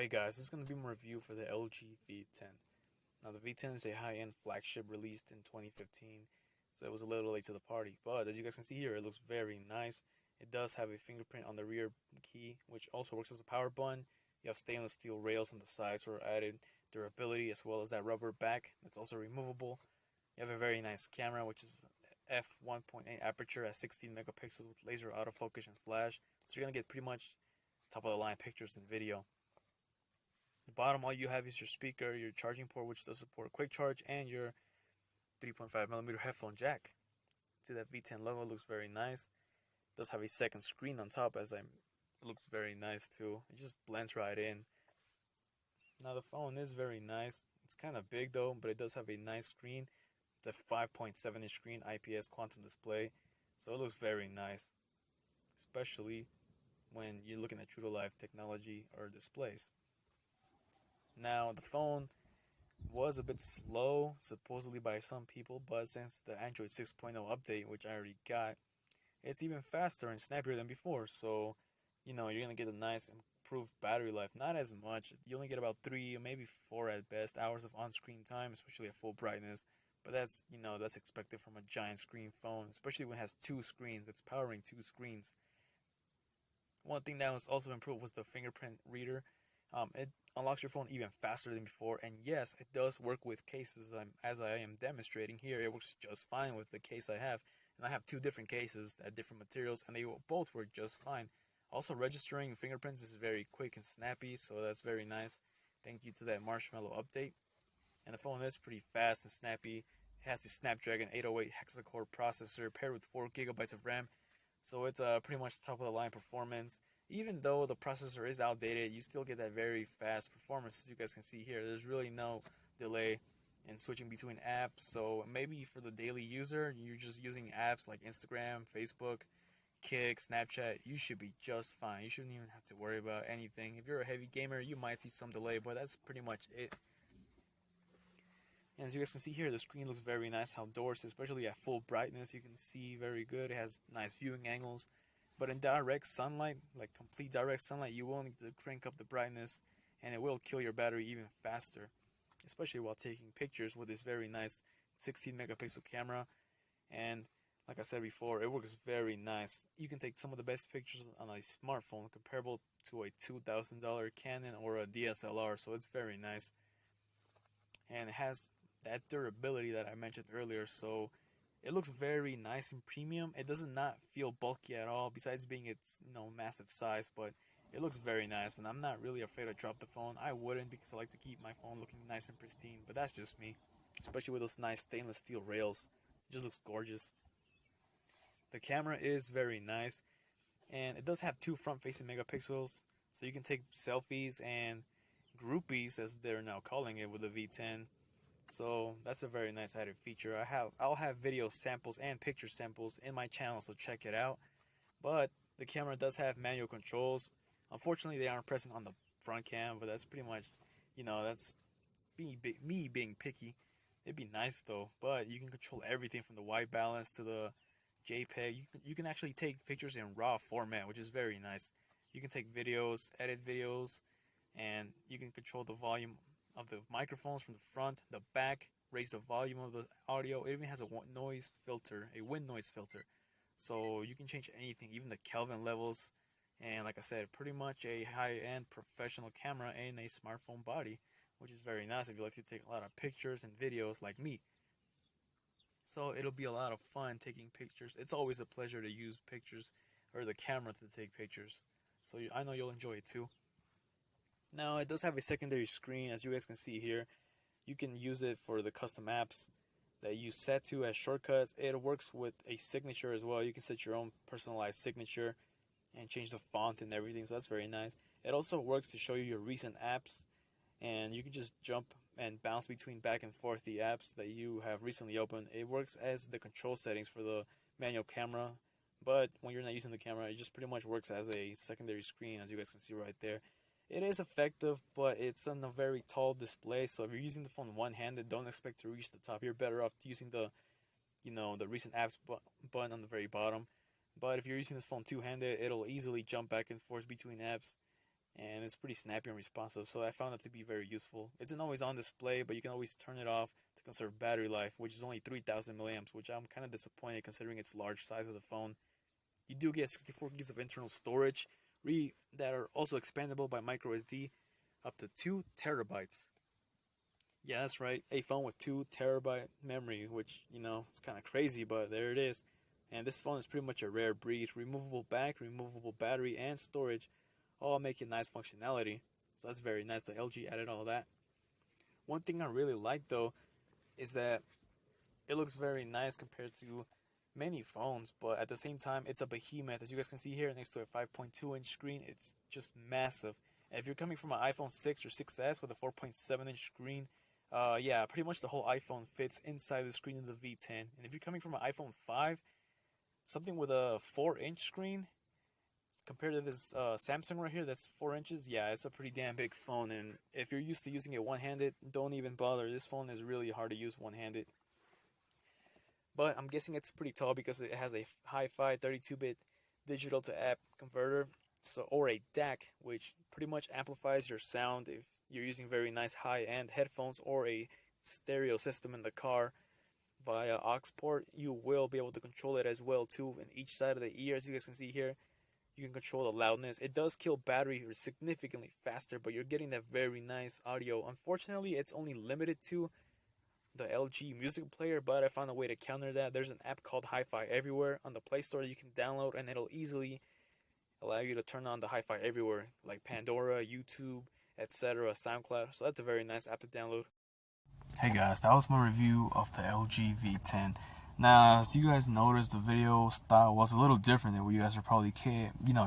Hey guys, this is going to be my review for the LG V10. Now the V10 is a high-end flagship released in 2015, so it was a little late to the party. But as you guys can see here, it looks very nice. It does have a fingerprint on the rear key, which also works as a power button. You have stainless steel rails on the sides for added durability, as well as that rubber back that's also removable. You have a very nice camera, which is f1.8 aperture at 16 megapixels with laser autofocus and flash. So you're going to get pretty much top of the line pictures and video. The bottom, all you have is your speaker, your charging port, which does support quick charge, and your 3.5mm headphone jack. See that V10 logo looks very nice. It does have a second screen on top, it looks very nice too. It just blends right in. Now the phone is very nice. It's kind of big though, but it does have a nice screen. It's a 5.7-inch screen, IPS quantum display, so it looks very nice, especially when you're looking at true to life technology or displays. Now, the phone was a bit slow, supposedly by some people, but since the Android 6.0 update, which I already got, it's even faster and snappier than before. So, you're going to get a nice improved battery life. Not as much. You only get about 3 or maybe 4 at best hours of on-screen time, especially at full brightness. But that's expected from a giant screen phone, especially when it has 2 screens. It's powering 2 screens. One thing that was also improved was the fingerprint reader. It unlocks your phone even faster than before, and yes, it does work with cases. As I am demonstrating here, it works just fine with the case I have, and I have 2 different cases at different materials, and they will both work just fine. Also, registering fingerprints is very quick and snappy, so that's very nice. Thank you to that Marshmallow update. And the phone is pretty fast and snappy. It has the Snapdragon 808 hexa-core processor paired with 4 gigabytes of RAM, so it's pretty much top of the line performance. Even though the processor is outdated, you still get that very fast performance, as you guys can see here. There's really no delay in switching between apps, so maybe for the daily user, you're just using apps like Instagram, Facebook, Kik, Snapchat, you should be just fine. You shouldn't even have to worry about anything. If you're a heavy gamer, you might see some delay, but that's pretty much it. And as you guys can see here, the screen looks very nice outdoors, especially at full brightness. You can see very good. It has nice viewing angles. But in direct sunlight, like complete direct sunlight, you will need to crank up the brightness, and it will kill your battery even faster, especially while taking pictures with this very nice 16 megapixel camera. And like I said before, it works very nice. You can take some of the best pictures on a smartphone comparable to a $2,000 Canon or a DSLR, so it's very nice. And it has that durability that I mentioned earlier, so it looks very nice and premium. It does not feel bulky at all, besides being its massive size, but it looks very nice, and I'm not really afraid to drop the phone. I wouldn't, because I like to keep my phone looking nice and pristine, but that's just me, especially with those nice stainless steel rails. It just looks gorgeous. The camera is very nice, and it does have 2 front-facing megapixels, so you can take selfies and groupies, as they're now calling it, with the V10. So that's a very nice added feature. I'll have video samples and picture samples in my channel, so check it out. But the camera does have manual controls. Unfortunately, they aren't present on the front cam, but that's pretty much, that's me being picky. It'd be nice though, but you can control everything from the white balance to the JPEG. You can actually take pictures in RAW format, which is very nice. You can take videos, edit videos, and you can control the volume of the microphones from the front, the back, raise the volume of the audio. It even has a wind noise filter, so you can change anything, even the Kelvin levels. And like I said, pretty much a high-end professional camera in a smartphone body, which is very nice if you like to take a lot of pictures and videos like me. So it'll be a lot of fun taking pictures. It's always a pleasure to use pictures, or the camera to take pictures. So I know you'll enjoy it too. Now, it does have a secondary screen, as you guys can see here. You can use it for the custom apps that you set to as shortcuts. It works with a signature as well. You can set your own personalized signature and change the font and everything, so that's very nice. It also works to show you your recent apps, and you can just jump and bounce between back and forth the apps that you have recently opened. It works as the control settings for the manual camera, but when you're not using the camera, it just pretty much works as a secondary screen, as you guys can see right there. It is effective, but it's on a very tall display, so if you're using the phone one-handed, don't expect to reach the top. You're better off using the recent apps button on the very bottom. But if you're using this phone two-handed, it'll easily jump back and forth between apps. and it's pretty snappy and responsive, so I found it to be very useful. It's an always on display, but you can always turn it off to conserve battery life, which is only 3,000 milliamps, which I'm kind of disappointed considering its large size of the phone. You do get 64 gigs of internal storage that are also expandable by micro SD up to 2 terabytes. Yeah, that's right, a phone with 2 terabyte memory, which, it's kind of crazy, but there it is. And this phone is pretty much a rare breed. Removable back, removable battery, and storage all make it nice functionality. So that's very nice that LG added all that. One thing I really like though is that it looks very nice compared to many phones, but at the same time it's a behemoth. As you guys can see here next to a 5.2-inch screen, it's just massive. And if you're coming from an iPhone 6 or 6S with a 4.7-inch screen, yeah, pretty much the whole iPhone fits inside the screen of the V10. And if you're coming from an iPhone 5, something with a 4-inch screen, compared to this Samsung right here that's 4 inches, yeah, it's a pretty damn big phone. And if you're used to using it one-handed, don't even bother. This phone is really hard to use one-handed. But I'm guessing it's pretty tall because it has a hi-fi 32-bit digital to app converter, or a DAC, which pretty much amplifies your sound if you're using very nice high-end headphones or a stereo system in the car. Via aux port, you will be able to control it as well too in each side of the ear. As you guys can see here, you can control the loudness. It does kill battery significantly faster, but you're getting that very nice audio. Unfortunately, it's only limited to the LG music player, but I found a way to counter that. There's an app called Hi-Fi Everywhere on the Play Store that you can download, and it'll easily allow you to turn on the Hi-Fi Everywhere, like Pandora, YouTube, etc., SoundCloud. So that's a very nice app to download. Hey guys, that was my review of the LG V10. Now, as you guys noticed, the video style was a little different than what you guys are probably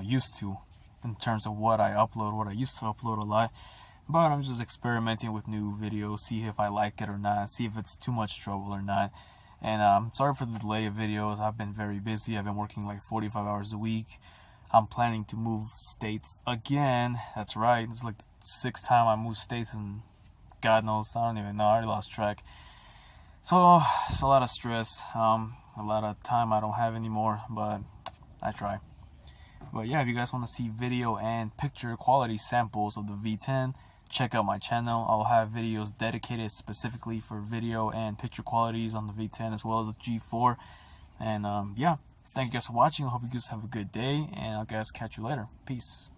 used to in terms of what I used to upload a lot. But I'm just experimenting with new videos, see if I like it or not, see if it's too much trouble or not. And sorry for the delay of videos. I've been very busy. I've been working like 45 hours a week. I'm planning to move states again. That's right. It's like the 6th time I moved states, and God knows, I don't even know. I already lost track. So it's a lot of stress, a lot of time I don't have anymore, but I try. But yeah, if you guys want to see video and picture quality samples of the V10, check out my channel. I'll have videos dedicated specifically for video and picture qualities on the V10 as well as the G4. And yeah, thank you guys for watching. I hope you guys have a good day, and I'll guys catch you later. Peace.